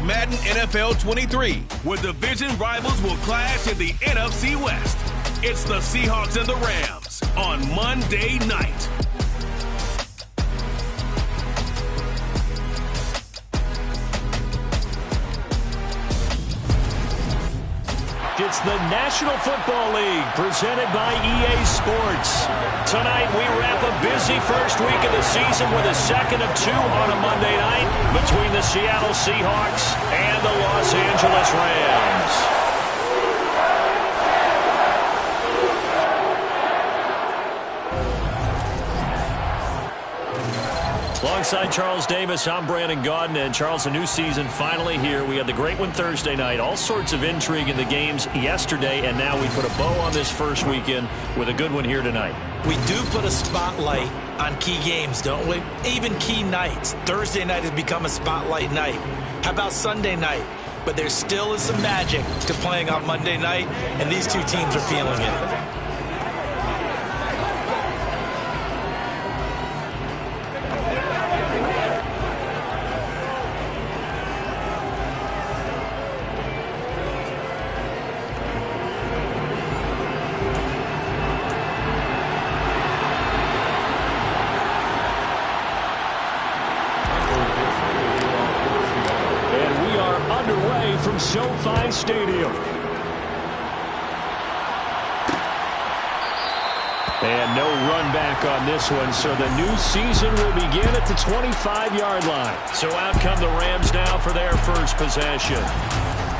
Madden NFL 23, where division rivals will clash in the NFC West. It's the Seahawks and the Rams on Monday night. It's the National Football League presented by EA Sports. Tonight we wrap a busy first week of the season with a second of two on a Monday night between the Seattle Seahawks and the Los Angeles Rams. Alongside Charles Davis, I'm Brandon Gaudin. And Charles, a new season finally here. We had the great one Thursday night. All sorts of intrigue in the games yesterday, and now we put a bow on this first weekend with a good one here tonight. We do put a spotlight on key games, don't we? Even key nights. Thursday night has become a spotlight night. How about Sunday night? But there still is some magic to playing on Monday night, and these two teams are feeling it. From SoFi Stadium. And no run back on this one, so the new season will begin at the 25-yard line. So out come the Rams now for their first possession.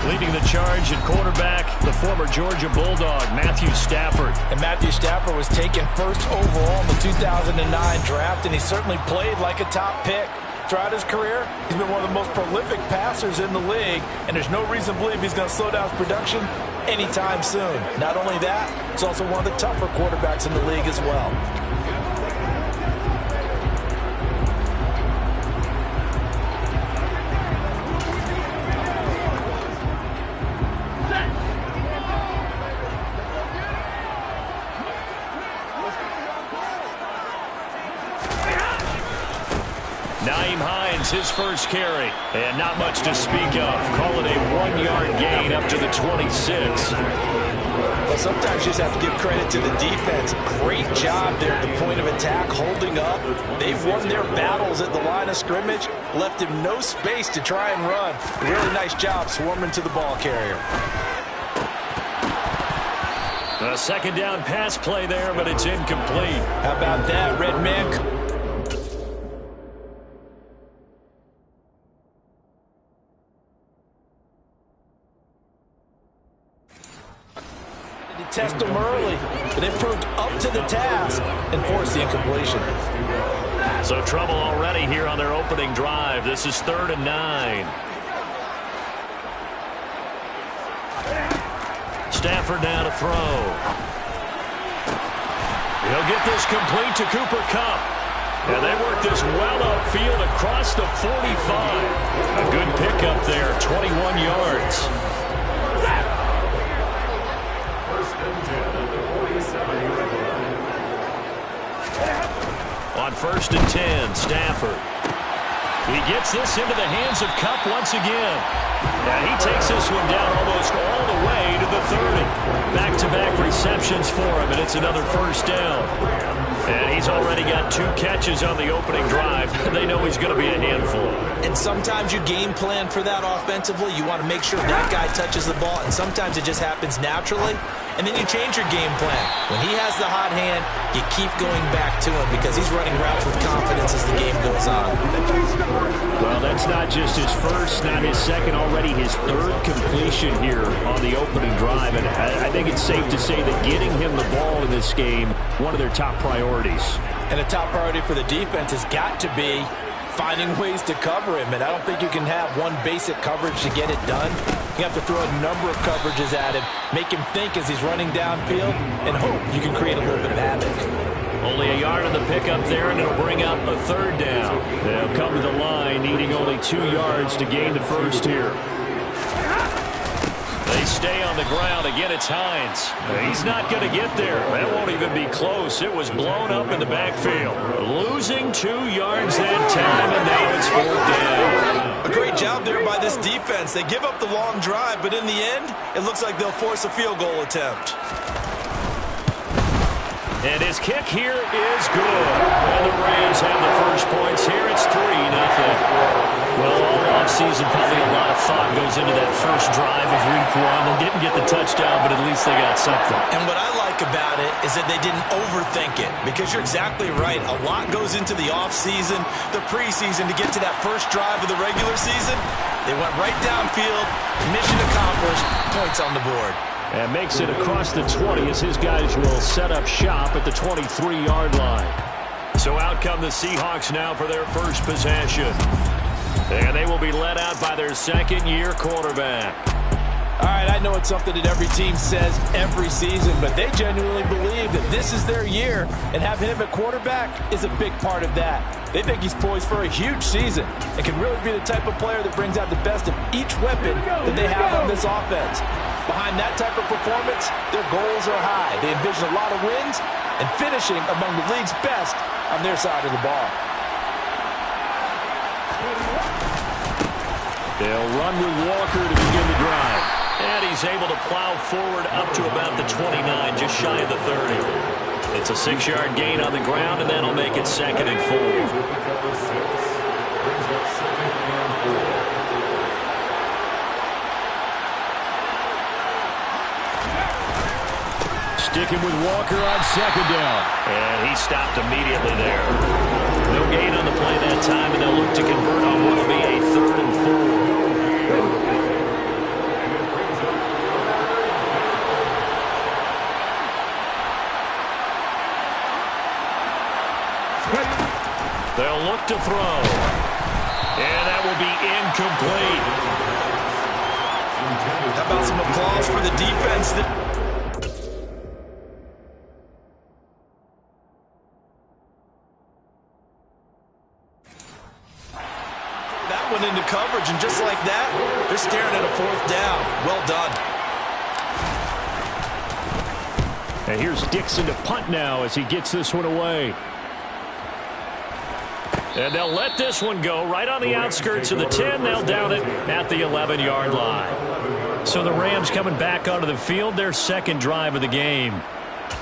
Leading the charge at quarterback, the former Georgia Bulldog, Matthew Stafford. And Matthew Stafford was taken first overall in the 2009 draft, and he certainly played like a top pick. Throughout his career, he's been one of the most prolific passers in the league, and there's no reason to believe he's going to slow down his production anytime soon. Not only that, he's also one of the tougher quarterbacks in the league as well. His first carry, and not much to speak of. Call it a 1-yard gain up to the 26. Well, sometimes you just have to give credit to the defense. Great job there at the point of attack, holding up. They've won their battles at the line of scrimmage, left him no space to try and run. Really nice job swarming to the ball carrier. A second down pass play there, but it's incomplete. How about that, red man? Test them early, but they proved up to the task and forced the incompletion. So trouble already here on their opening drive. This is 3rd and 9. Stafford now to throw. He'll get this complete to Cooper Kupp. And they work this well upfield across the 45. A good pickup there, 21 yards. On 1st and 10, Stafford. He gets this into the hands of Kupp once again. And he takes this one down almost all the way to the 30. Back-to-back receptions for him, and it's another first down. And he's already got 2 catches on the opening drive. They know he's going to be a handful. And sometimes you game plan for that offensively. You want to make sure that guy touches the ball, and sometimes it just happens naturally. And then you change your game plan. When he has the hot hand, you keep going back to him because he's running routes with confidence as the game goes on. Well, that's not just his first, not his second, already his 3rd completion here on the opening drive. And I think it's safe to say that getting him the ball in this game, one of their top priorities. And a top priority for the defense has got to be finding ways to cover him. And I don't think you can have one basic coverage to get it done. You have to throw a number of coverages at him, make him think as he's running downfield, and hope you can create a little bit of havoc. Only a yard on the pickup there, and it'll bring up a 3rd down. They'll come to the line, needing only 2 yards to gain the first here. They they stay on the ground. Again, it's Hines. He's not going to get there. That won't even be close. It was blown up in the backfield. Losing 2 yards that time, and now it's 4th down. A great job there by this defense. They give up the long drive, but in the end, it looks like they'll force a field goal attempt. And his kick here is good. And the Rams have the first points here. It's 3-0. Well, all offseason, probably a lot of thought goes into that first drive of Week 1. They didn't get the touchdown, but at least they got something. And what I like about it is that they didn't overthink it, because you're exactly right. A lot goes into the offseason, the preseason, to get to that first drive of the regular season. They went right downfield, mission accomplished, points on the board. And makes it across the 20 as his guys will set up shop at the 23-yard line. So out come the Seahawks now for their first possession. And they will be led out by their second-year quarterback. All right, I know it's something that every team says every season, but they genuinely believe that this is their year, and having him at quarterback is a big part of that. They think he's poised for a huge season and can really be the type of player that brings out the best of each weapon that they have on this offense. Behind that type of performance, their goals are high. They envision a lot of wins and finishing among the league's best on their side of the ball. They'll run with Walker to begin the drive. And he's able to plow forward up to about the 29, just shy of the 30. It's a 6-yard gain on the ground, and that'll make it 2nd and 4. Sticking with Walker on 2nd down. And he stopped immediately there. No gain on the play that time, and they'll look to convert on what will be a 3rd and 4. They'll look to throw. And that will be incomplete. How about some applause for the defense? That went into coverage, and just like that, they're staring at a 4th down. Well done. And here's Dixon to punt now as he gets this one away. And they'll let this one go right on the outskirts of the 10. They'll down it at the 11-yard line. So the Rams coming back onto the field, their second drive of the game.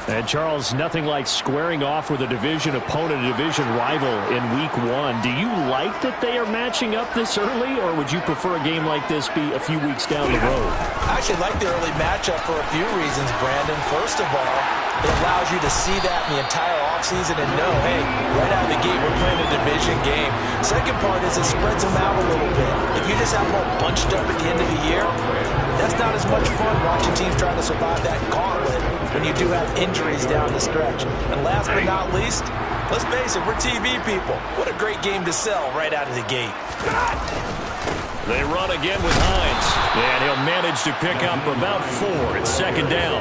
And, Charles, nothing like squaring off with a division opponent, a division rival in Week 1. Do you like that they are matching up this early, or would you prefer a game like this be a few weeks down the road? I actually like the early matchup for a few reasons, Brandon. First of all, it allows you to see that in the entire offseason and know, hey, right out of the gate, we're playing a division game. Second part is it spreads them out a little bit. If you just have them all bunched up at the end of the year, that's not as much fun watching teams trying to survive that gauntlet when you do have injuries down the stretch. And last but not least, let's face it, we're TV people. What a great game to sell right out of the gate. They run again with Hines, and he'll manage to pick up about 4. It's 2nd down.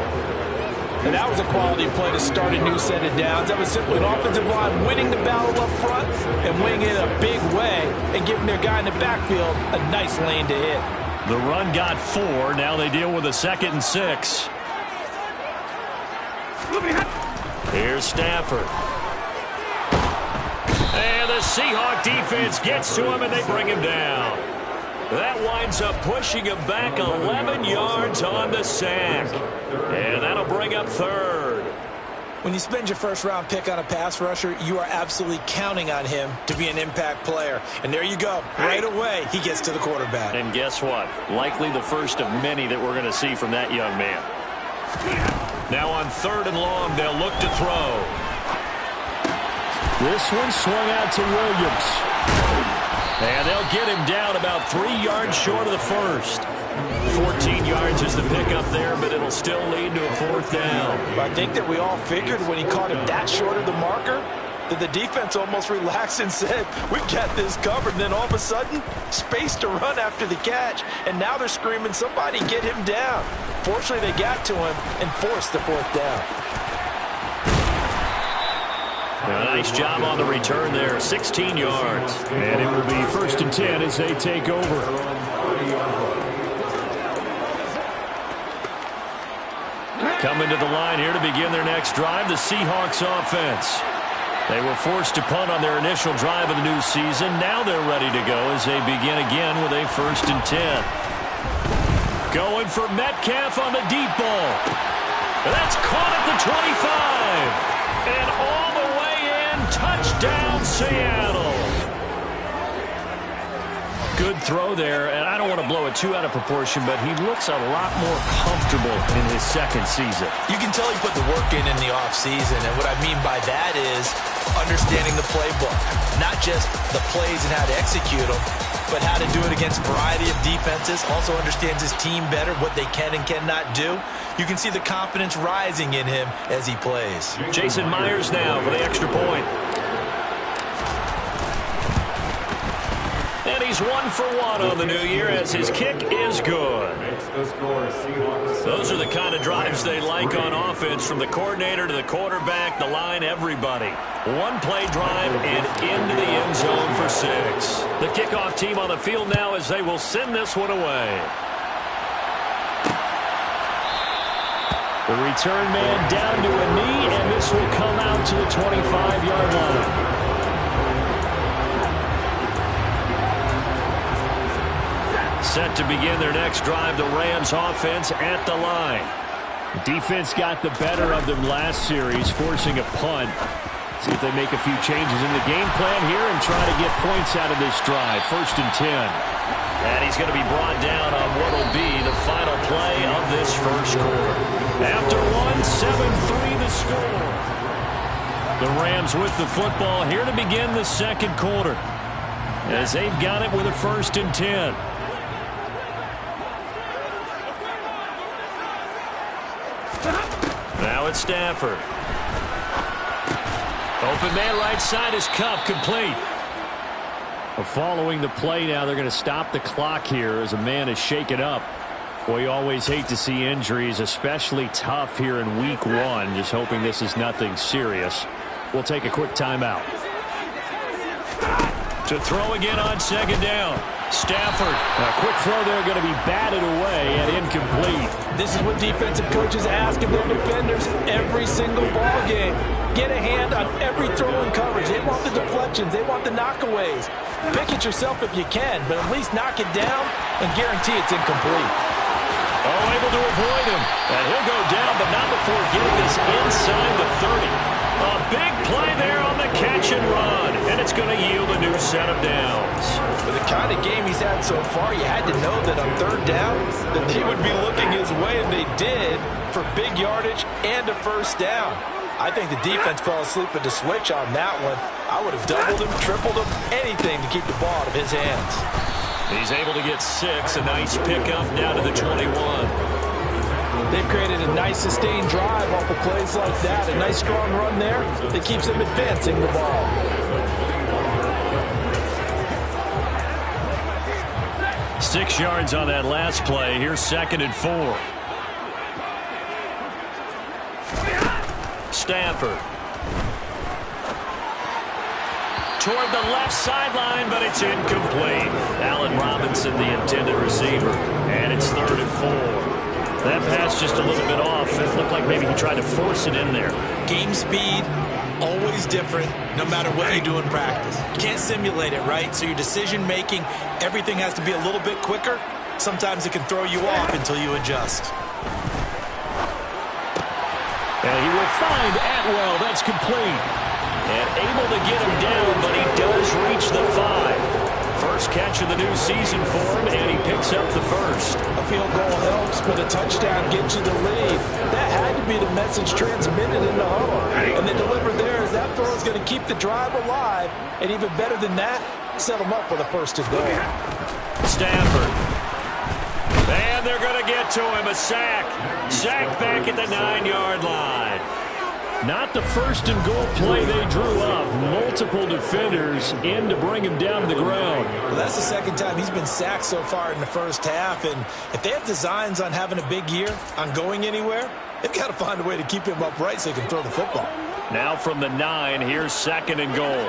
And that was a quality play to start a new set of downs. That was simply an offensive line winning the battle up front and winning it a big way and giving their guy in the backfield a nice lane to hit. The run got 4. Now they deal with a 2nd and 6. Here's Stafford. And the Seahawk defense gets to him, and they bring him down. That winds up pushing him back 11 yards on the sack. And that'll bring up 3rd. When you spend your first-round pick on a pass rusher, you are absolutely counting on him to be an impact player. And there you go. Right away, he gets to the quarterback. And guess what? Likely the first of many that we're going to see from that young man. Now on 3rd and long, they'll look to throw. This one swung out to Williams. And they'll get him down about 3 yards short of the first. 14 yards is the pickup there, but it'll still lead to a 4th down. I think that we all figured when he caught him that short of the marker that the defense almost relaxed and said, we've got this covered. And then all of a sudden, space to run after the catch. And now they're screaming, somebody get him down. Fortunately, they got to him and forced the 4th down. A nice job on the return there, 16 yards. And it will be 1st and 10 as they take over. Coming to the line here to begin their next drive, the Seahawks offense. They were forced to punt on their initial drive of the new season. Now they're ready to go as they begin again with a 1st and 10. Going for Metcalf on the deep ball. That's caught at the 25. And all the way in, touchdown Seattle. Good throw there, and I don't want to blow it too out of proportion, but he looks a lot more comfortable in his second season. You can tell he put the work in the offseason, and what I mean by that is understanding the playbook. Not just the plays and how to execute them, but how to do it against a variety of defenses. Also understands his team better, what they can and cannot do. You can see the confidence rising in him as he plays. Jason Myers now for the extra point. And he's 1 for 1 on the new year as his kick is good. Those are the kind of drives they like on offense, from the coordinator to the quarterback, the line, everybody. One play drive and into the end zone for 6. The kickoff team on the field now as they will send this one away. The return man down to a knee, and this will come out to the 25-yard line. Set to begin their next drive, the Rams offense at the line. Defense got the better of them last series, forcing a punt. See if they make a few changes in the game plan here and try to get points out of this drive. 1st and 10. And he's going to be brought down on what will be the final play of this first quarter. After 7-3 the score. The Rams with the football here to begin the second quarter, as they've got it with a 1st and 10. Now it's Stafford. Open man right side is Cup, complete. Well, following the play now, they're going to stop the clock here as a man is shaken up. Boy, you always hate to see injuries, especially tough here in week 1. Just hoping this is nothing serious. We'll take a quick timeout. To throw again on 2nd down. Stafford. A quick throw there, going to be batted away and incomplete. This is what defensive coaches ask of their defenders every single ball game. Get a hand on every throw in coverage. They want the deflections. They want the knockaways. Pick it yourself if you can, but at least knock it down and guarantee it's incomplete. Oh, able to avoid him. And he'll go down, but not before getting this inside the 30. A big play there on the catch and run, and it's going to yield a new set of downs. With the kind of game he's had so far, you had to know that on 3rd down that they would be looking his way, and they did, for big yardage and a 1st down. I think the defense fell asleep at the switch on that one. I would have doubled him, tripled him, anything to keep the ball out of his hands. He's able to get 6, a nice pickup down to the 21. They've created a nice sustained drive off of plays like that. A nice strong run there that keeps them advancing the ball. Six yards on that last play. Here's 2nd and 4. Stafford. Toward the left sideline, but it's incomplete. Allen Robinson, the intended receiver. And it's 3rd and 4. That pass just a little bit off. It looked like maybe he tried to force it in there. Game speed, always different, no matter what you do in practice. You can't simulate it, right? So your decision-making, everything has to be a little bit quicker. Sometimes it can throw you off until you adjust. And he will find Atwell. That's complete. And able to get him down, but he does reach the 5. First catch of the new season for him, and he picks up the 1st. A field goal helps, but a touchdown gets you the lead. That had to be the message transmitted in the huddle. And they delivered there as that throw is going to keep the drive alive. And even better than that, set them up with a 1st and goal. Stafford. And they're going to get to him. A sack. Sack back at the 9-yard line. Not the 1st and goal play they drew up. Multiple defenders in to bring him down to the ground. Well, that's the 2nd time he's been sacked so far in the first half. And if they have designs on having a big year, on going anywhere, they've got to find a way to keep him upright so he can throw the football. Now from the 9, here's 2nd and goal.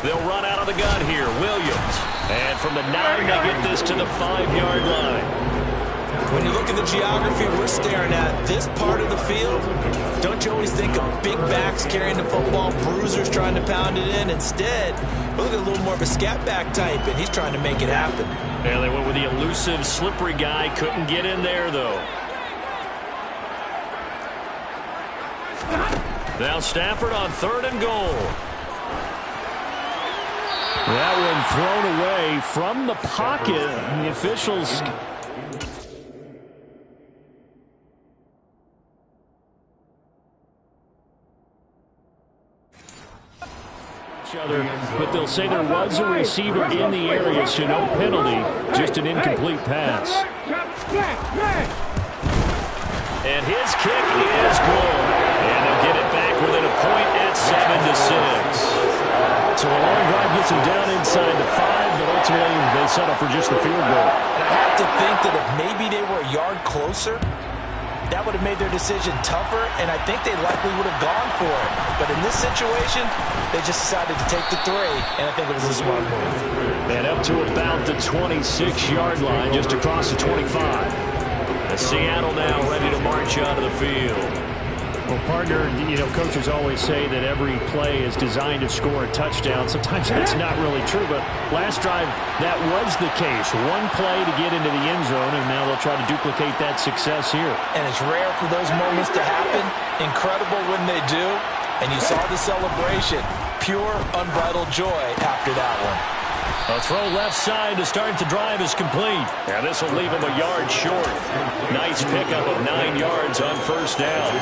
They'll run out of the gun here. Williams. And from the 9, they get this to the 5-yard line. When you look at the geography we're staring at, this part of the field, don't you always think of big backs carrying the football, bruisers trying to pound it in? Instead, we're looking at a little more of a scat back type, and he's trying to make it happen. Yeah, they went with the elusive, slippery guy. Couldn't get in there, though. Now Stafford on 3rd and goal. That one thrown away from the pocket. The officials... but they'll say there was a receiver in the area, so no penalty, just an incomplete pass. And his kick is good. And they'll get it back within a point at 7-6. So a long drive gets them down inside the 5, but ultimately they settle for just the field goal. And I have to think that if maybe they were a yard closer, that would have made their decision tougher, and I think they likely would have gone for it. But in this situation, they just decided to take the 3, and I think it was a smart move. And up to about the 26-yard line, just across the 25. And Seattle now ready to march onto the field. Well, partner, you know, coaches always say that every play is designed to score a touchdown. Sometimes that's not really true, but last drive, that was the case. One play to get into the end zone, and now they'll try to duplicate that success here. And it's rare for those moments to happen. Incredible when they do. And you saw the celebration. Pure, unbridled joy after that one. A throw left side to start the drive is complete. And this will leave him a yard short. Nice pickup of 9 yards on 1st down.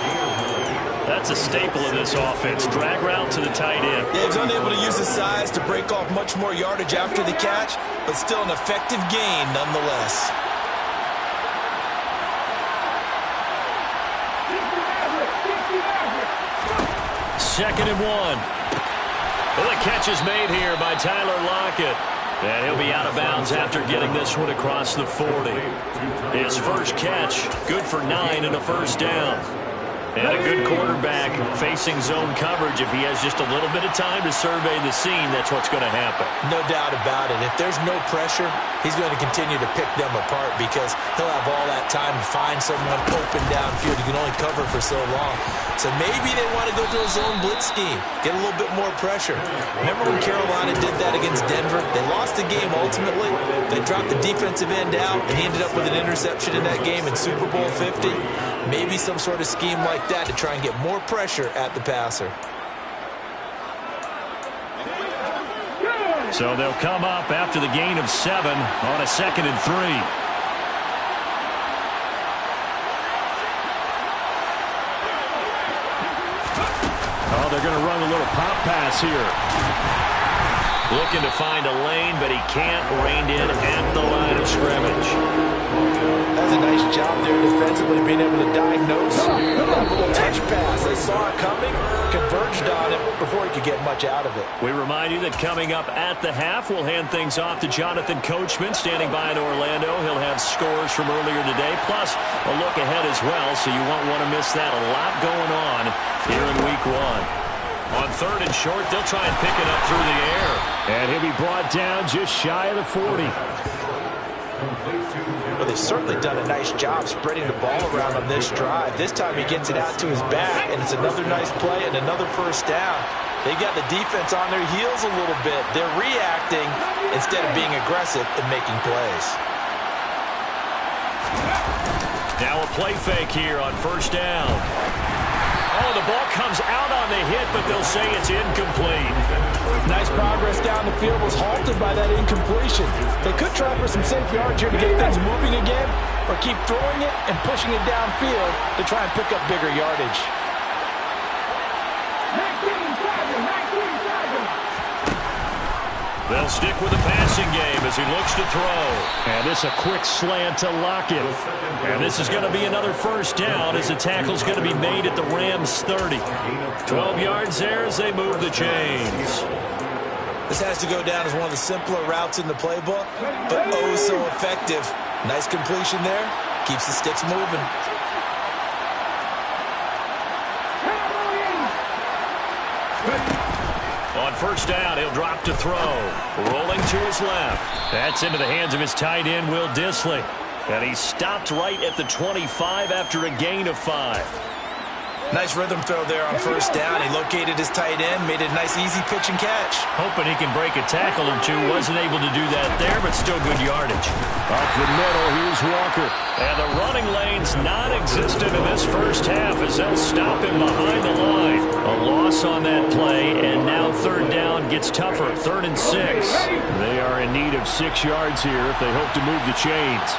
That's a staple of this offense. Drag route to the tight end. Yeah, he's unable to use his size to break off much more yardage after the catch, but still an effective gain nonetheless. Second and 1. Well, the catch is made here by Tyler Lockett. And he'll be out of bounds after getting this one across the 40. His first catch, good for 9 and a 1st down. And a good quarterback facing zone coverage. If he has just a little bit of time to survey the scene, that's what's going to happen. No doubt about it. If there's no pressure, he's going to continue to pick them apart because he'll have all that time to find someone open downfield. He can only cover for so long. So maybe they want to go to a zone blitz scheme, get a little bit more pressure. Remember when Carolina did that against Denver? They lost the game ultimately. They dropped the defensive end out, and he ended up with an interception in that game in Super Bowl 50. Maybe some sort of scheme like that to try and get more pressure at the passer. So they'll come up after the gain of 7 on a 2nd and 3. Oh, they're going to run a little pop pass here. Looking to find a lane, but he can't. Reined in at the line of scrimmage. That's a nice job there defensively, being able to diagnose that little touch pass. They saw it coming, converged on it before he could get much out of it. We remind you that coming up at the half, we'll hand things off to Jonathan Coachman, standing by in Orlando. He'll have scores from earlier today, plus a look ahead as well, so you won't want to miss that. A lot going on here in Week 1. On 3rd and short, they'll try and pick it up through the air. And he'll be brought down just shy of the 40. Well, they've certainly done a nice job spreading the ball around on this drive. This time he gets it out to his back, and it's another nice play and another 1st down. They got the defense on their heels a little bit. They're reacting instead of being aggressive and making plays. Now a play fake here on 1st down. Oh, the ball comes out on the hit, but they'll say it's incomplete. Nice progress down the field was halted by that incompletion. They could try for some safe yards here to get things moving again, or keep throwing it and pushing it downfield to try and pick up bigger yardage. They'll stick with the passing game as he looks to throw. And this a quick slant to Lockett. And this is going to be another 1st down as the tackle's going to be made at the Rams' 30. 12 yards there as they move the chains. This has to go down as one of the simpler routes in the playbook, but oh so effective. Nice completion there. Keeps the sticks moving. On 1st down, he'll drop to throw. Rolling to his left. That's into the hands of his tight end, Will Dissly. And he stopped right at the 25 after a gain of 5. Nice rhythm throw there on first down. He located his tight end, made it a nice easy pitch and catch. Hoping he can break a tackle or two. Wasn't able to do that there, but still good yardage. Up the middle, here's Walker. And the running lane's non-existent in this first half as they'll stop him behind the line. A loss on that play, and now third down gets tougher. 3rd and 6. They are in need of 6 yards here if they hope to move the chains.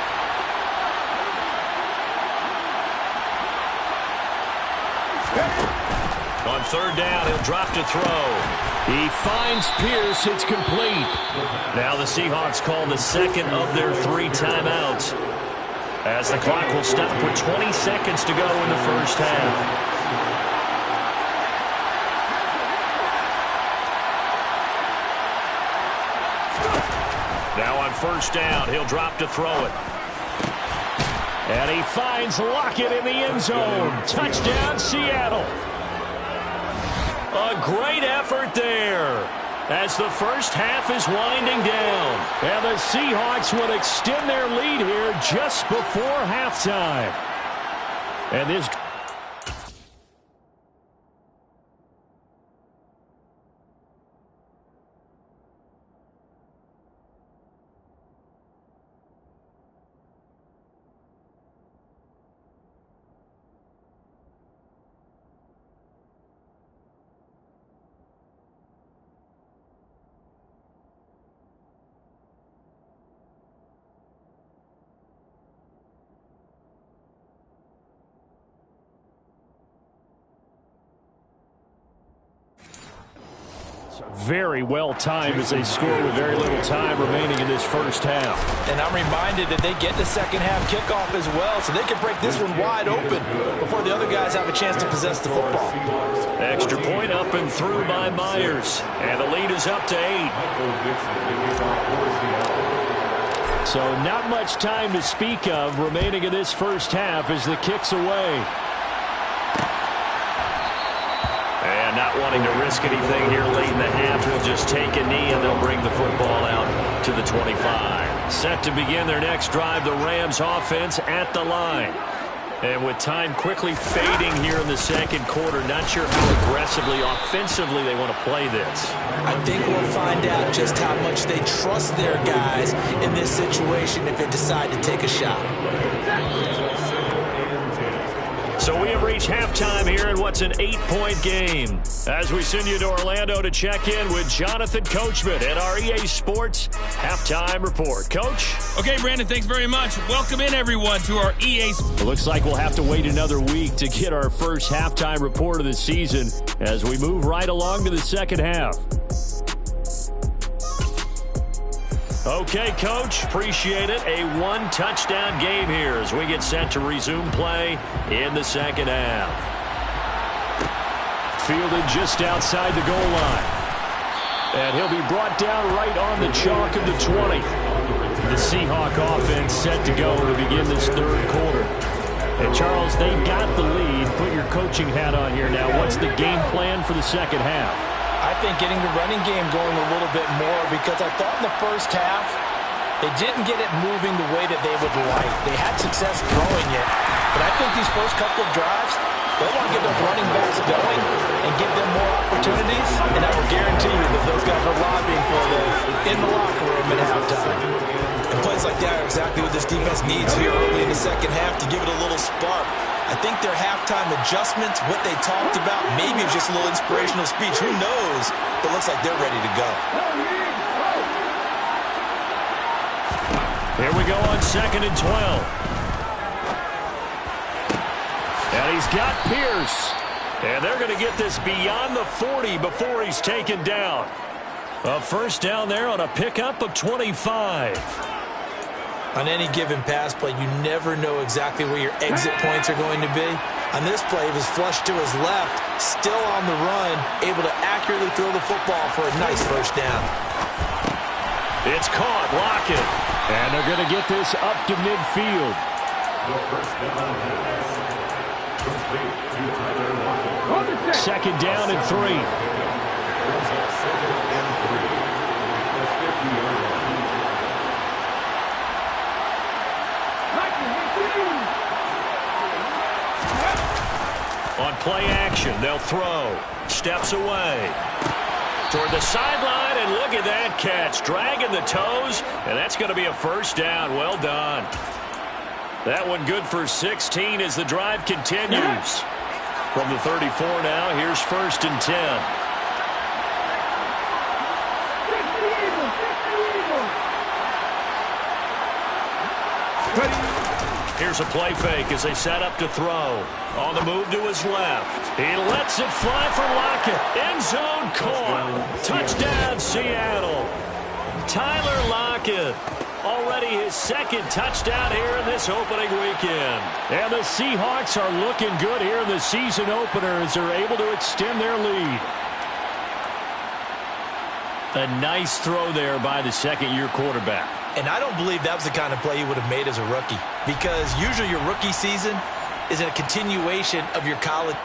On third down, he'll drop to throw. He finds Pierce. It's complete. Now the Seahawks call the second of their 3 timeouts, as the clock will stop with 20 seconds to go in the first half. Now on first down, he'll drop to throw it. And he finds Lockett in the end zone. Touchdown, Seattle. A great effort there as the first half is winding down. And the Seahawks will extend their lead here just before halftime. And this... very well timed as they score with very little time remaining in this first half. And I'm reminded that they get the second half kickoff as well, so they can break this one wide open before the other guys have a chance to possess the football. Extra point up and through by Myers. And the lead is up to 8. So not much time to speak of remaining in this first half as the kick's away. And not wanting to risk anything here late in the half, he'll just take a knee and they'll bring the football out to the 25. Set to begin their next drive, the Rams offense at the line. And with time quickly fading here in the second quarter, not sure how aggressively, offensively they want to play this. I think we'll find out just how much they trust their guys in this situation if they decide to take a shot. So we have reached halftime here in what's an 8-point game. As we send you to Orlando to check in with Jonathan Coachman at our EA Sports Halftime Report. Coach? Okay, Brandon, thanks very much. Welcome in, everyone, to our EA Sports. It looks like we'll have to wait another week to get our first halftime report of the season as we move right along to the second half. Okay, Coach, appreciate it. A 1-touchdown game here as we get set to resume play in the second half. Fielded just outside the goal line. And he'll be brought down right on the chalk of the 20. The Seahawk offense set to go to begin this third quarter. And, Charles, they got the lead. Put your coaching hat on here now. What's the game plan for the second half? I think getting the running game going a little bit more, because I thought in the first half they didn't get it moving the way that they would like. They had success throwing it, but I think these first couple of drives, they want to get those running backs going and give them more opportunities, and I will guarantee you that those guys are lobbying for those in the locker room at halftime. And plays like that are exactly what this defense needs here early in the second half to give it a little spark. I think their halftime adjustments, what they talked about, maybe it's just a little inspirational speech. Who knows? It looks like they're ready to go. Here we go on 2nd and 12. And he's got Pierce. And they're going to get this beyond the 40 before he's taken down. A first down there on a pickup of 25. On any given pass play, you never know exactly where your exit points are going to be. On this play, he was flushed to his left, still on the run, able to accurately throw the football for a nice first down. It's caught, Lockett. And they're going to get this up to midfield. Second down and 3. On play action, they'll throw. Steps away. Toward the sideline, and look at that catch. Dragging the toes, and that's going to be a first down. Well done. That one good for 16 as the drive continues. From the 34 now, here's 1st and 10. Here's a play fake as they set up to throw. On the move to his left. He lets it fly for Lockett. End zone caught. Touchdown, Seattle. Tyler Lockett. Already his 2nd touchdown here in this opening weekend. And the Seahawks are looking good here in the season opener as they're able to extend their lead. A nice throw there by the second-year quarterback. And I don't believe that was the kind of play he would have made as a rookie, because usually your rookie season is a continuation of your college.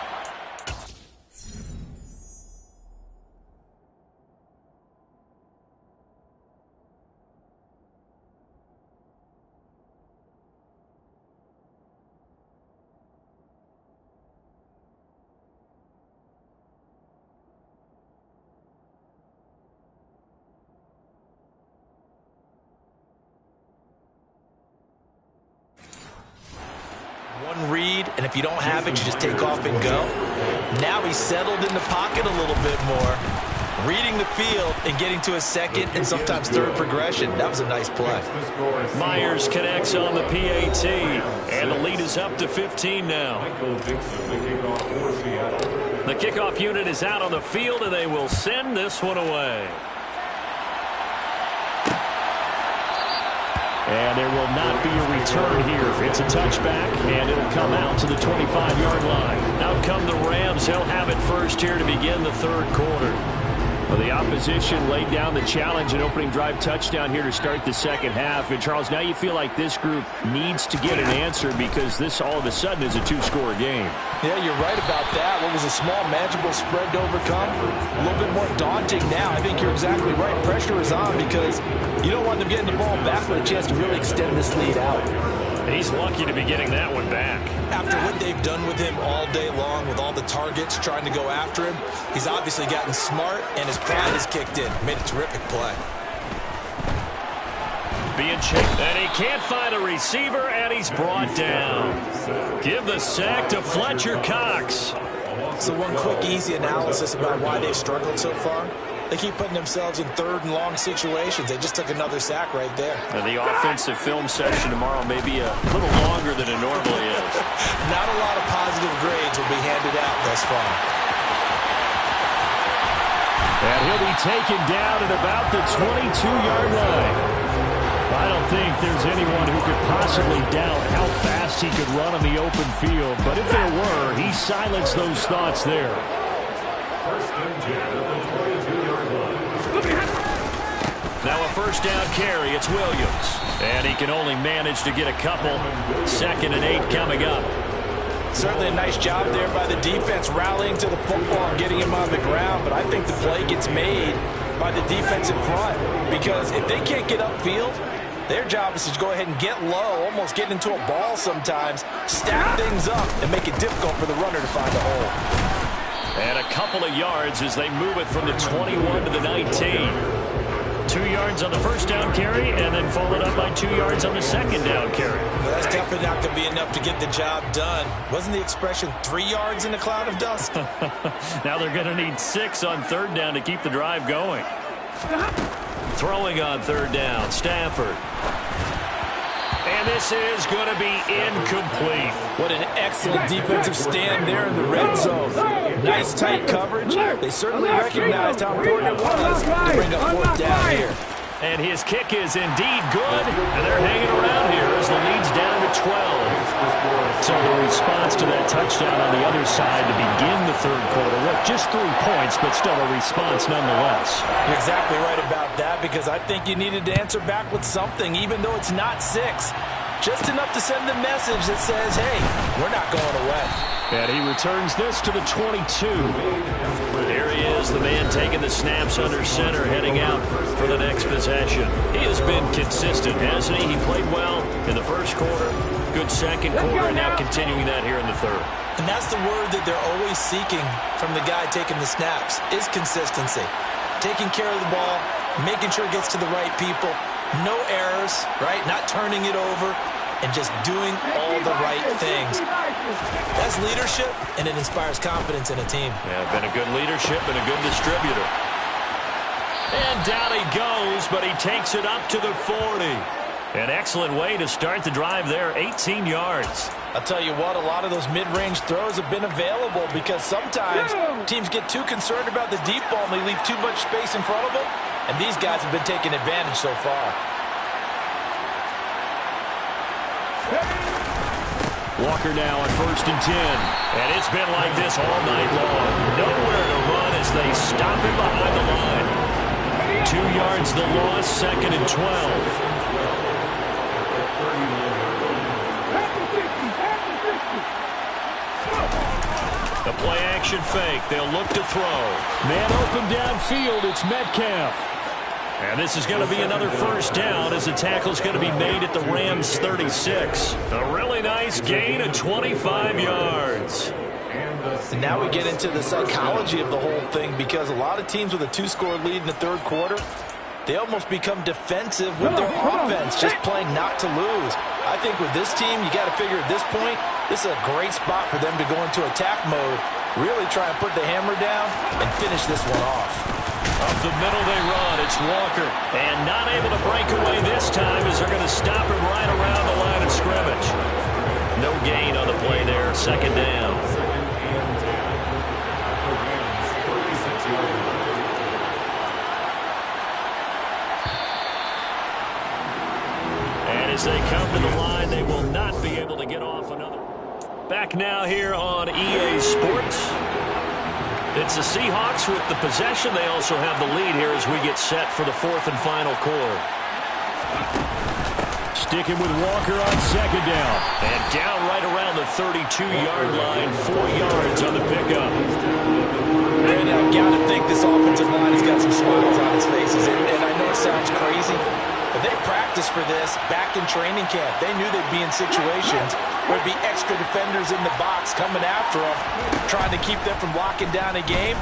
One read, and if you don't have it, you just take off and go. Now he's settled in the pocket a little bit more, reading the field and getting to his 2nd and sometimes 3rd progression. That was a nice play. Myers connects on the PAT, and the lead is up to 15 now. The kickoff unit is out on the field, and they will send this one away. And there will not be a return here. It's a touchback, and it'll come out to the 25-yard line. Out come the Rams. They'll have it first here to begin the 3rd quarter. Well, the opposition laid down the challenge and opening drive touchdown here to start the 2nd half. And, Charles, now you feel like this group needs to get an answer because this all of a sudden is a 2-score game. Yeah, you're right about that. What was a small, manageable spread to overcome, a little bit more daunting now. I think you're exactly right. Pressure is on because you don't want them getting the ball back with a chance to really extend this lead out. And he's lucky to be getting that one back. After what they've done with him all day long with all the targets trying to go after him, he's obviously gotten smart and his pride has kicked in. Made a terrific play. Being chased, and he can't find a receiver, and he's brought down. Give the sack to Fletcher Cox. So one quick, easy analysis about why they've struggled so far. They keep putting themselves in 3rd and long situations. They just took another sack right there. And the offensive film session tomorrow may be a little longer than it normally is. Not a lot of positive grades will be handed out thus far. And he'll be taken down at about the 22-yard line. I don't think there's anyone who could possibly doubt how fast he could run on the open field. But if there were, he silenced those thoughts there. Now a 1st down carry. It's Williams. And he can only manage to get a couple. 2nd and 8 coming up. Certainly a nice job there by the defense rallying to the football and getting him on the ground. But I think the play gets made by the defense in front. Because if they can't get upfield, their job is to go ahead and get low, almost get into a ball sometimes, stack things up, and make it difficult for the runner to find a hole. And a couple of yards as they move it from the 21 to the 19. 2 yards on the 1st down carry, and then followed up by 2 yards on the 2nd down carry. Well, that's definitely not going to be enough to get the job done. Wasn't the expression 3 yards in a cloud of dust? Now they're going to need 6 on 3rd down to keep the drive going. Throwing on 3rd down, Stafford. And this is going to be incomplete. What an excellent defensive stand there in the red zone. Nice tight coverage. They certainly recognized how important it was to bring up 4th down here. And his kick is indeed good. And they're hanging around here as the lead's down to 12. So the response to that touchdown on the other side to begin the 3rd quarter. Look, just 3 points, but still a response nonetheless. You're exactly right about that, because I think you needed to answer back with something, even though it's not 6. Just enough to send the message that says, hey, we're not going away. And he returns this to the 22. There he is, the man taking the snaps under center, heading out for the next possession. He has been consistent, hasn't he? He played well in the 1st quarter. good second quarter, and now continuing that here in the third. And that's the word that they're always seeking from the guy taking the snaps, is consistency. Taking care of the ball, making sure it gets to the right people, no errors, right? Not turning it over, and just doing all the right things. That's leadership, and it inspires confidence in a team. Yeah, been a good leadership and a good distributor. And down he goes, but he takes it up to the 40. An excellent way to start the drive there, 18 yards. I'll tell you what, a lot of those mid-range throws have been available because sometimes teams get too concerned about the deep ball and they leave too much space in front of them, and these guys have been taking advantage so far. Walker now on 1st and 10. And it's been like this all night long. Nowhere to run as they stop him behind the line. 2 yards the loss, 2nd and 12. The play action fake. They'll look to throw. Man open downfield. It's Metcalf. And this is going to be another first down as the tackle's going to be made at the Rams' 36. A really nice gain of 25 yards. And now we get into the psychology of the whole thing because a lot of teams with a 2-score lead in the third quarter, they almost become defensive with their offense, just playing not to lose. I think with this team, you got to figure at this point, this is a great spot for them to go into attack mode, really try and put the hammer down and finish this one off. Up the middle they run. It's Walker. And not able to break away this time as they're going to stop him right around the line of scrimmage. No gain on the play there. 2nd down. And as they come to the line, they will not be able to get off another. Back now here on EA Sports. It's the Seahawks with the possession. They also have the lead here as we get set for the 4th and final quarter. Sticking with Walker on 2nd down. And down right around the 32-yard line. 4 yards on the pickup. And I've got to think this offensive line has got some smiles on its faces. And I know it sounds crazy, but they practiced for this back in training camp. They knew they'd be in situations where there'd be extra defenders in the box coming after them, trying to keep them from locking down a game.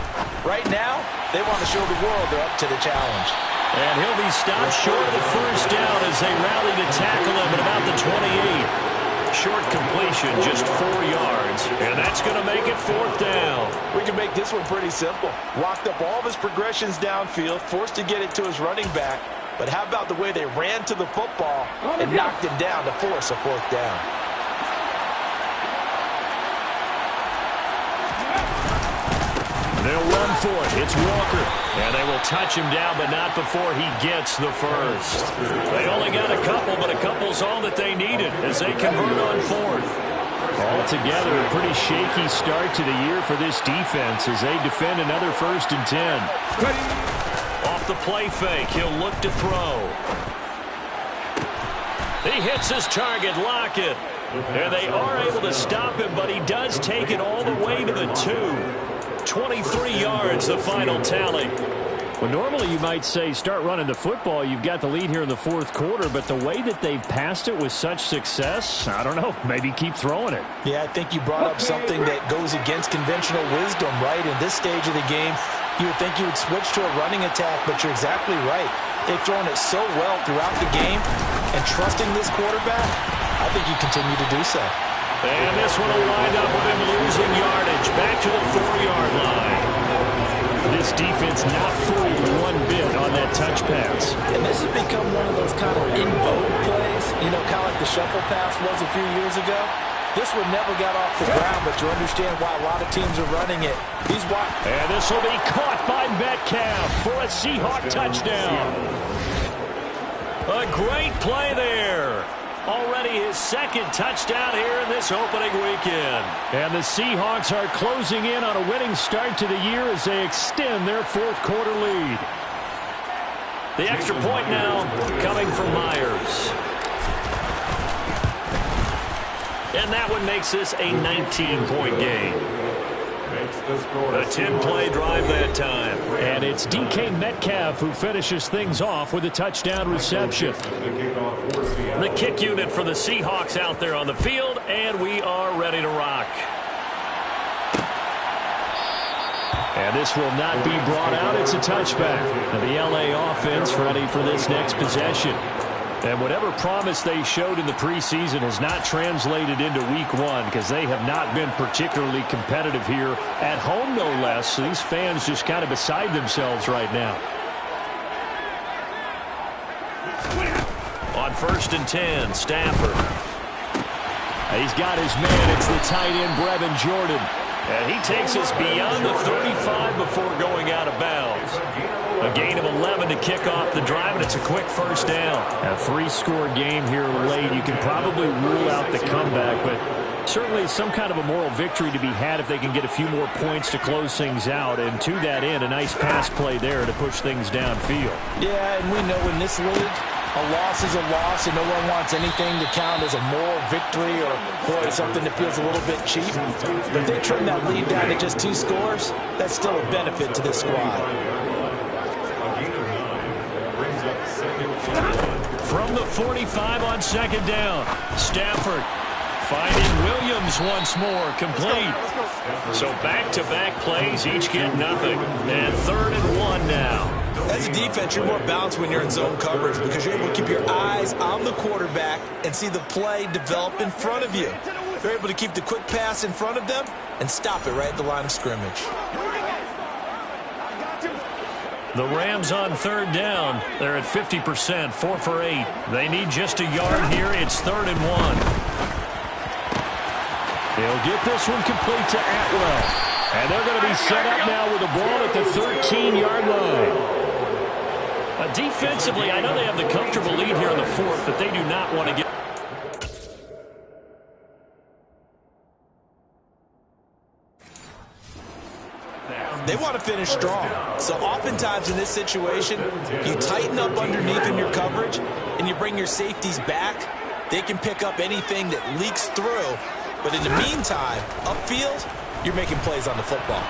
Right now, they want to show the world they're up to the challenge. And he'll be stopped short of the first down as they rally to tackle him at about the 28. Short completion, just 4 yards. And that's going to make it 4th down. We can make this one pretty simple. Locked up all of his progressions downfield, forced to get it to his running back. But how about the way they ran to the football and knocked him down to force a 4th down? They'll run for it. It's Walker. And they will touch him down, but not before he gets the first. They only got a couple, but a couple's all that they needed as they convert on 4th. Altogether, a pretty shaky start to the year for this defense as they defend another 1st and 10. Off the play fake, he'll look to throw. He hits his target, Lockett. And they are able to stop him, but he does take it all the way to the 2. 23 yards, the final tally. Well, normally you might say start running the football. You've got the lead here in the 4th quarter, but the way that they've passed it with such success, I don't know, maybe keep throwing it. Yeah, I think you brought up something that goes against conventional wisdom, right? In this stage of the game, you would think you would switch to a running attack, but you're exactly right. They've thrown it so well throughout the game, and trusting this quarterback, I think you continue to do so. And this one will wind up with him losing yardage back to the 4-yard line. This defense not fooled one bit on that touch pass. And this has become one of those kind of in vogue plays, you know, kind of like the shuffle pass was a few years ago. This one never got off the ground, but you understand why a lot of teams are running it. And this will be caught by Metcalf for a Seahawk touchdown. A great play there. Already his 2nd touchdown here in this opening weekend. And the Seahawks are closing in on a winning start to the year as they extend their 4th quarter lead. The extra point now coming from Myers. And that one makes this a 19-point game. A 10-play drive that time. And it's DK Metcalf who finishes things off with a touchdown reception. The kick unit for the Seahawks out there on the field, and we are ready to rock. And this will not be brought out. It's a touchback. And the LA offense ready for this next possession. And whatever promise they showed in the preseason has not translated into week one because they have not been particularly competitive here at home, no less. So these fans just kind of beside themselves right now. On 1st and 10, Stafford. He's got his man. It's the tight end, Brevin Jordan. And he takes us beyond the 35 before going out of bounds. A gain of 11 to kick off the drive, and it's a quick first down. A 3-score game here late. You can probably rule out the comeback, but certainly some kind of a moral victory to be had if they can get a few more points to close things out. And to that end, a nice pass play there to push things downfield. Yeah, and we know in this league, a loss is a loss, and no one wants anything to count as a moral victory or, boy, something that feels a little bit cheap. But if they trim that lead down to just 2 scores, that's still a benefit to this squad. From the 45 on 2nd down, Stafford finding Williams once more, complete. So back-to-back plays, each get nothing. And 3rd and 1 now. As a defense, you're more balanced when you're in zone coverage because you're able to keep your eyes on the quarterback and see the play develop in front of you. You're able to keep the quick pass in front of them and stop it right at the line of scrimmage. The Rams on 3rd down. They're at 50%, 4 for 8. They need just a yard here. It's 3rd and 1. They'll get this one complete to Atwell. And they're going to be set up now with the ball at the 13-yard line. Defensively, I know they have the comfortable lead here in the 4th, but they do not want to get... They want to finish strong. So oftentimes in this situation, you tighten up underneath in your coverage and you bring your safeties back. They can pick up anything that leaks through. But in the meantime, upfield, you're making plays on the football.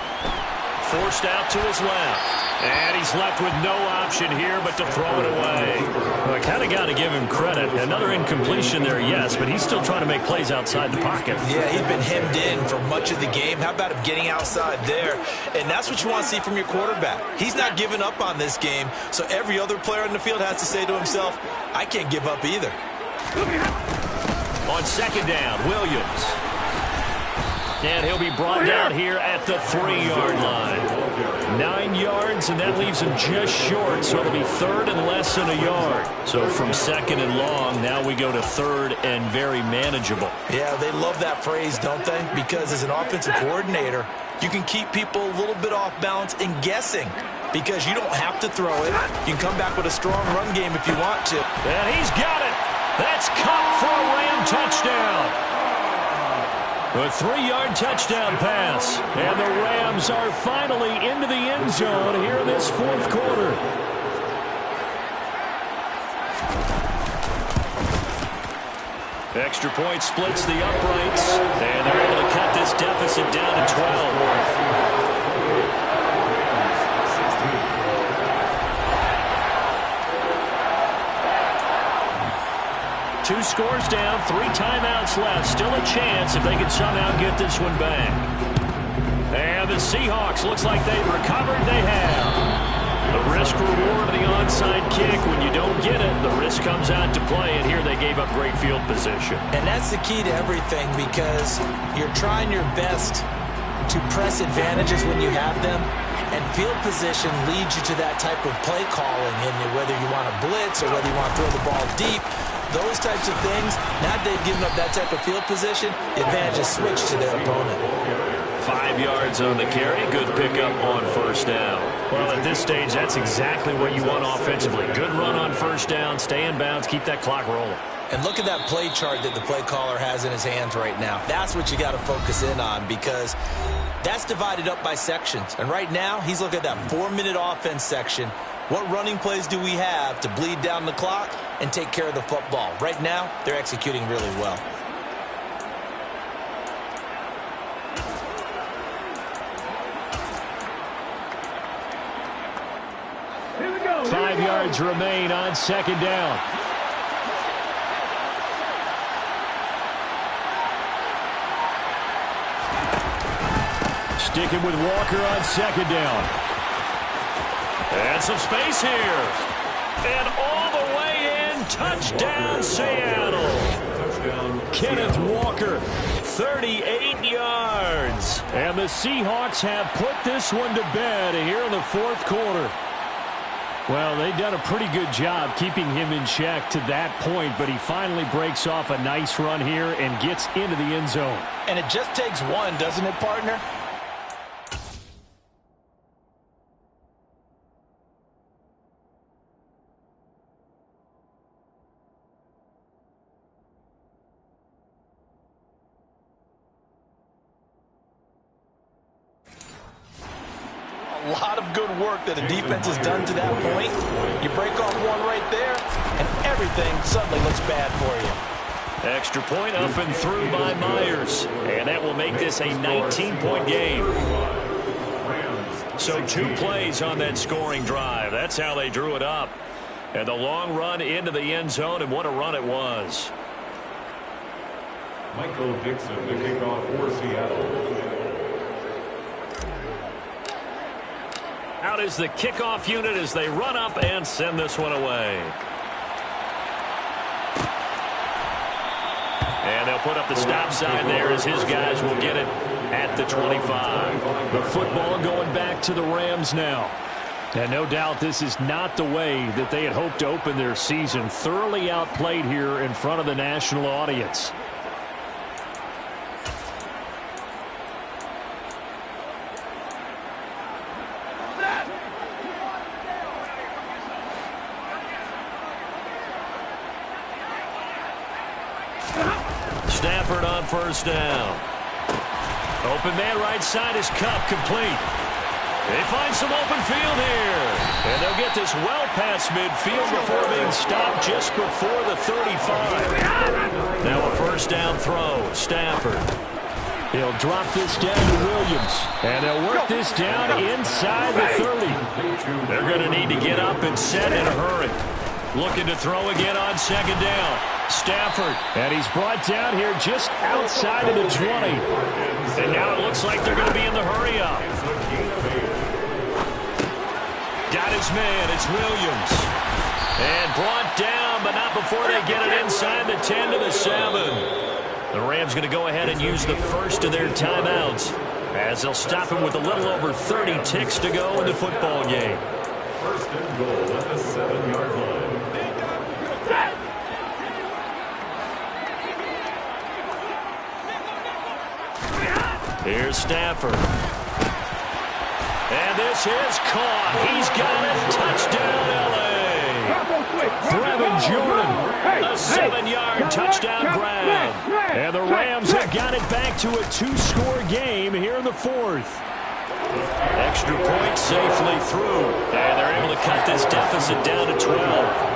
Forced out to his left. And he's left with no option here but to throw it away. Well, I kind of got to give him credit. Another incompletion there, yes, but he's still trying to make plays outside the pocket. Yeah, he's been hemmed in for much of the game. How about him getting outside there? And that's what you want to see from your quarterback. He's not giving up on this game, so every other player on the field has to say to himself, I can't give up either. On 2nd down, Williams. And he'll be brought down here at the 3-yard line. 9 yards, and that leaves him just short, so it'll be 3rd and less than a yard. So from 2nd and long, now we go to 3rd and very manageable. Yeah, they love that phrase, don't they? Because as an offensive coordinator, you can keep people a little bit off balance and guessing because you don't have to throw it. You can come back with a strong run game if you want to. And he's got it. That's caught for a Ram touchdown. A 3-yard touchdown pass. And the Rams are finally into the end zone here in this 4th quarter. Extra point splits the uprights. And they're able to cut this deficit down to 12. 2 scores down, 3 timeouts left. Still a chance if they can somehow get this one back. And the Seahawks, looks like they've recovered. They have. The risk-reward of the onside kick. When you don't get it, the risk comes out to play. And here they gave up great field position. And that's the key to everything because you're trying your best to press advantages when you have them. And field position leads you to that type of play calling. And whether you want to blitz or whether you want to throw the ball deep, those types of things, now they've given up that type of field position, the advantage is switched to their opponent. 5 yards on the carry, good pickup on 1st down. Well, at this stage, that's exactly what you want offensively. Good run on 1st down, stay in bounds, keep that clock rolling. And look at that play chart that the play caller has in his hands right now. That's what you got to focus in on because that's divided up by sections. And right now, he's looking at that 4-minute offense section. What running plays do we have to bleed down the clock and take care of the football? Right now, they're executing really well. 5 yards remain on second down. Sticking with Walker on second down. And some space here. And all the way in. Touchdown, Seattle. Kenneth Walker. 38 yards. And the Seahawks have put this one to bed here in the fourth quarter. Well, they've done a pretty good job keeping him in check to that point, but he finally breaks off a nice run here and gets into the end zone. And it just takes one, doesn't it, partner? A lot of good work that the defense has done to that point. You break off one right there, and everything suddenly looks bad for you. Extra point up and through by Myers. And that will make this a 19-point game. So 2 plays on that scoring drive. That's how they drew it up. And the long run into the end zone, and what a run it was. Michael Dixon, the kickoff for Seattle. Out is the kickoff unit as they run up and send this one away. And they'll put up the stop sign there as his guys will get it at the 25. The football going back to the Rams now. And no doubt this is not the way that they had hoped to open their season. Thoroughly outplayed here in front of the national audience. Stafford on first down. Open man right side is Cup, complete. They find some open field here. And they'll get this well past midfield before being stopped just before the 35. Now a first down throw. Stafford. He'll drop this down to Williams. And they'll work this down inside the 30. They're going to need to get up and set in a hurry. Looking to throw again on second down. Stafford. And he's brought down here just outside of the 20. And now it looks like they're going to be in the hurry-up. Got his man. It's Williams. And brought down, but not before they get it inside the 10 to the 7. The Rams going to go ahead and use the first of their timeouts as they'll stop him with a little over 30 ticks to go in the football game. First and goal at the 7-yard line. Here's Stafford. And this is caught. He's got it. Touchdown, L.A. Brevin Jordan. A 7-yard touchdown grab. And the Rams have got it back to a 2-score game here in the fourth. Extra point safely through. And they're able to cut this deficit down to 12.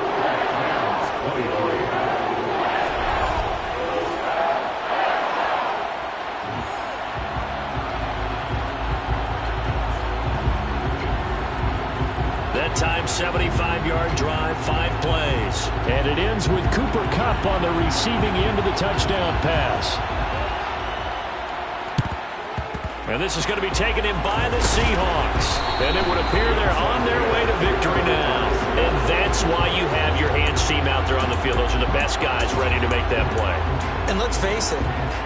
That time, 75-yard drive, 5 plays. And it ends with Cooper Kupp on the receiving end of the touchdown pass. And this is going to be taken in by the Seahawks. And it would appear they're on their way to victory now. And that's why you have your hands team out there on the field. Those are the best guys ready to make that play. And let's face it,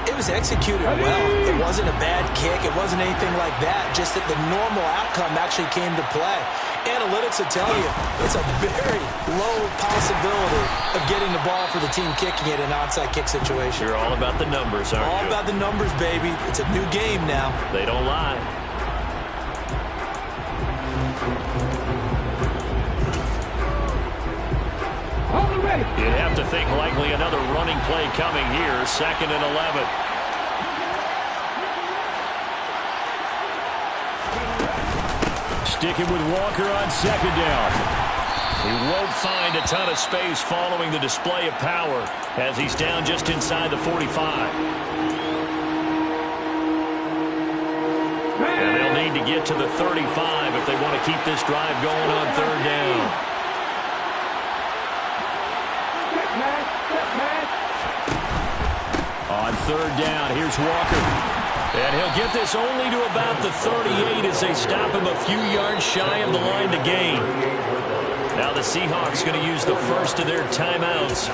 it was executed well. It wasn't a bad kick. It wasn't anything like that. Just that the normal outcome actually came to play. Analytics will tell you it's a very low possibility of getting the ball for the team kicking it in an onside kick situation. You're all about the numbers, aren't you? All about the numbers, baby. It's a new game now. They don't lie. You'd have to think likely another running play coming here. 2nd and 11. Sticking with Walker on second down. He won't find a ton of space following the display of power as he's down just inside the 45. And they'll need to get to the 35 if they want to keep this drive going on third down. On third down, here's Walker. And he'll get this only to about the 38 as they stop him a few yards shy of the line to gain. Now the Seahawks going to use the first of their timeouts.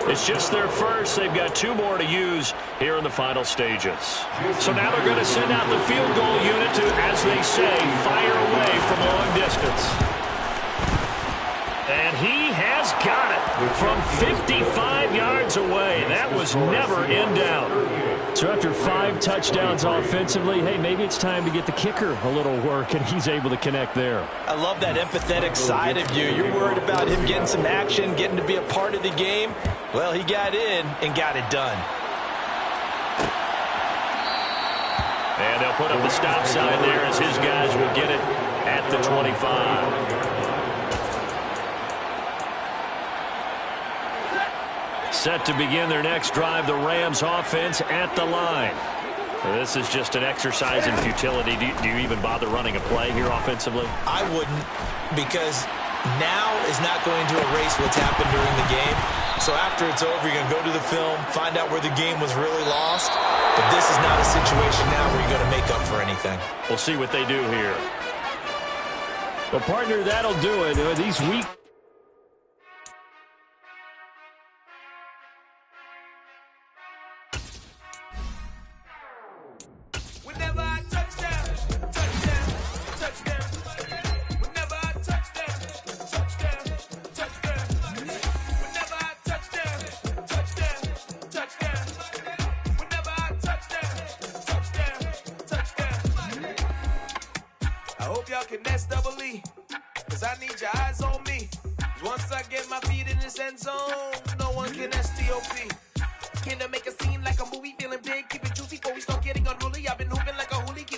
It's just their first. They've got 2 more to use here in the final stages. So now they're going to send out the field goal unit to, as they say, fire away from long distance. And he has got it from 55 yards away. That was never in doubt. So after 5 touchdowns offensively, hey, maybe it's time to get the kicker a little work, and he's able to connect there. I love that empathetic side of you. You're worried about him getting some action, getting to be a part of the game. Well, he got in and got it done. And they'll put up the stop sign there as his guys will get it at the 25. Set to begin their next drive, the Rams offense at the line. This is just an exercise in futility. Do you even bother running a play here offensively? I wouldn't, because now is not going to erase what's happened during the game. So after it's over, you're going to go to the film, find out where the game was really lost. But this is not a situation now where you're going to make up for anything. We'll see what they do here. Well, partner, that'll do it. These weak. End zone, no one can STOP. Can to make a scene like a movie, feeling big, keep it